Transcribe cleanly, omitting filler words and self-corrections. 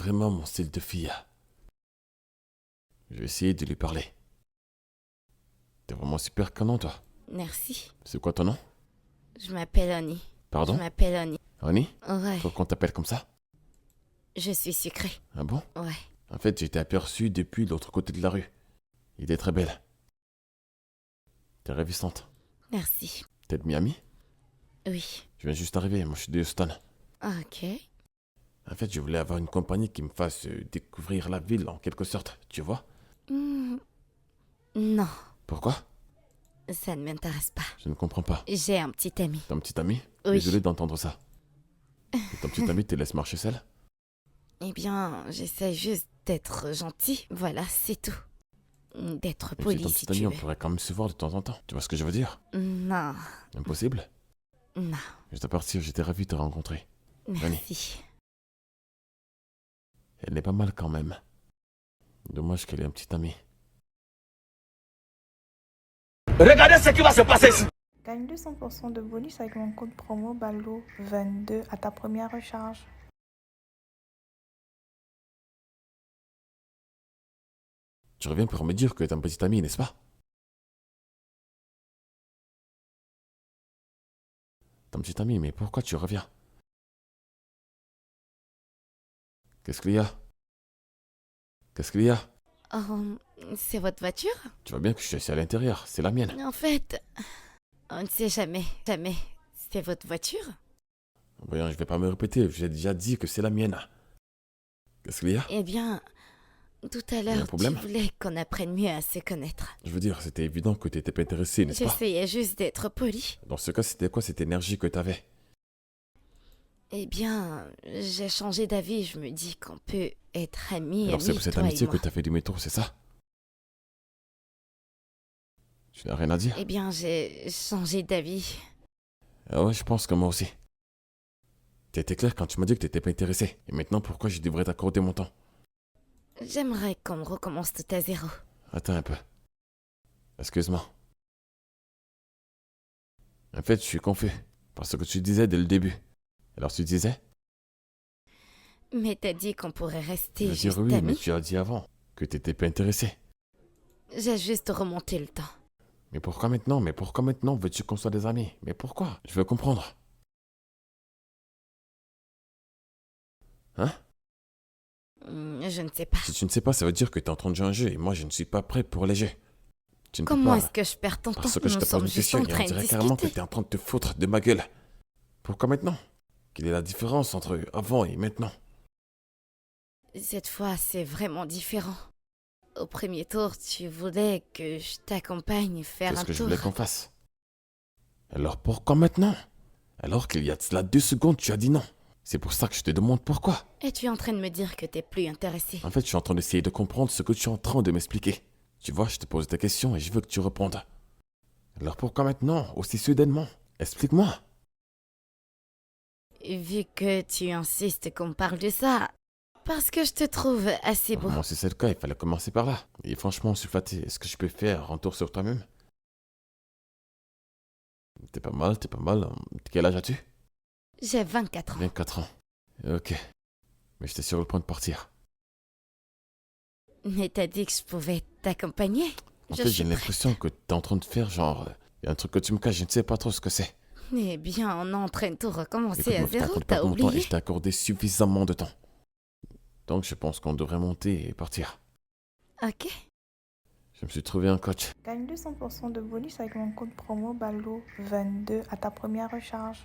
vraiment mon style de fille. Je vais essayer de lui parler. T'es vraiment super canon, toi. Merci. C'est quoi ton nom? Je m'appelle Annie. Je Pardon? m'appelle Annie. Annie? Ouais. Faut qu'on t'appelle comme ça? Je suis sucrée. Ah bon? Ouais. En fait, j'ai été aperçu depuis l'autre côté de la rue. Il est très belle. T'es ravissante. Merci. T'es de Miami? Oui. Je viens juste d'arriver, moi je suis de Houston. Ok. En fait, je voulais avoir une compagnie qui me fasse découvrir la ville en quelque sorte, tu vois? Hmm, Non, Pourquoi? ça ne m'intéresse pas. Je ne comprends pas. J'ai un petit ami. Ton petit ami? Oui. Désolé d'entendre ça. Et ton petit ami te laisse marcher seul? Eh bien, j'essaie juste d'être gentil. Voilà, c'est tout. D'être Et poli ton si petit ami, tu on veux. pourrait quand même se voir de temps en temps. Tu vois ce que je veux dire? Non, Impossible? non. Je dois partir, j'étais ravi de te rencontrer. Merci. Elle n'est pas mal quand même. Dommage qu'elle ait un petit ami. Regardez ce qui va se passer ici. Gagne 200% de bonus avec mon code promo BALO22 à ta première recharge. Tu reviens pour me dire que t'es un petit ami, n'est-ce pas? Ton petit ami, mais pourquoi tu reviens? Qu'est-ce qu'il y a? Qu'est-ce qu'il y a? Oh, c'est votre voiture? Tu vois bien que je suis assis à l'intérieur, c'est la mienne. En fait, on ne sait jamais. Jamais. C'est votre voiture? Voyons, je vais pas me répéter, j'ai déjà dit que c'est la mienne. Qu'est-ce qu'il y a? Eh bien, tout à y a un l'heure, tu problème? voulais qu'on apprenne mieux à se connaître. Je veux dire, c'était évident que t'étais pas intéressé, n'est-ce pas? J'essayais juste d'être poli. Dans ce cas, c'était quoi cette énergie que t'avais? Eh bien, j'ai changé d'avis. Je me dis qu'on peut être amis, Alors c'est amis, pour cette toi et amitié que moi. t'as fait du métro, c'est ça? Tu n'as rien à dire? Eh bien, j'ai changé d'avis. Ah ouais, je pense que moi aussi. T'étais clair quand tu m'as dit que t'étais pas intéressé. Et maintenant, pourquoi je devrais t'accorder mon temps? J'aimerais qu'on recommence tout à zéro. Attends un peu. Excuse-moi. En fait, je suis confus. Parce que tu disais dès le début. Alors tu disais? Mais t'as dit qu'on pourrait Je rester veux dire juste oui, mais amis. tu as dit avant que t'étais pas intéressé. J'ai juste remonté le temps. Mais pourquoi maintenant? Mais pourquoi maintenant veux-tu qu'on soit des amis? Mais pourquoi? Je veux comprendre. Hein? Je ne sais pas. Si tu ne sais pas, ça veut dire que t'es en train de jouer un jeu et moi je ne suis pas prêt pour les jeux. Tu ne peux Comment pas. est-ce que je perds ton temps? Parce que je Nous te pose sommes une juste question en et on train de dirait carrément que discuter. t'es en train de te foutre de ma gueule. Pourquoi maintenant? Quelle est la différence entre avant et maintenant? Cette fois, c'est vraiment différent. Au premier tour, tu voulais que je t'accompagne faire C'est un ce que je tour. voulais qu'on fasse. Alors pourquoi maintenant? Alors qu'il y a de cela 2 secondes, tu as dit non. C'est pour ça que je te demande pourquoi. Et tu es en train de me dire que t'es plus intéressé. En fait, je suis en train d'essayer de comprendre ce que tu es en train de m'expliquer. Tu vois, je te pose des questions et je veux que tu répondes. Alors pourquoi maintenant, aussi soudainement? Explique-moi. Vu que tu insistes qu'on parle de ça, parce que je te trouve assez beau. Moi, si c'est le cas, il fallait commencer par là. Et franchement, je suis fatigué. Est-ce que je peux faire un tour sur toi-même? T'es pas mal, t'es pas mal. Quel âge as-tu? J'ai 24 ans. 24 ans. Ok. Mais j'étais sur le point de partir. Mais t'as dit que je pouvais t'accompagner. En Je fait, suis j'ai prête. l'impression que t'es en train de faire genre... Il y a un truc que tu me caches, je ne sais pas trop ce que c'est. Eh bien, on est en train de tout recommencer à Écoute-moi, je zéro, t'accorde pas t'as mon temps et oublié? je t'ai accordé suffisamment de temps. Donc je pense qu'on devrait monter et partir. Ok. Je me suis trouvé un coach. Gagne 200% de bonus avec mon code promo BALO22 à ta première recharge.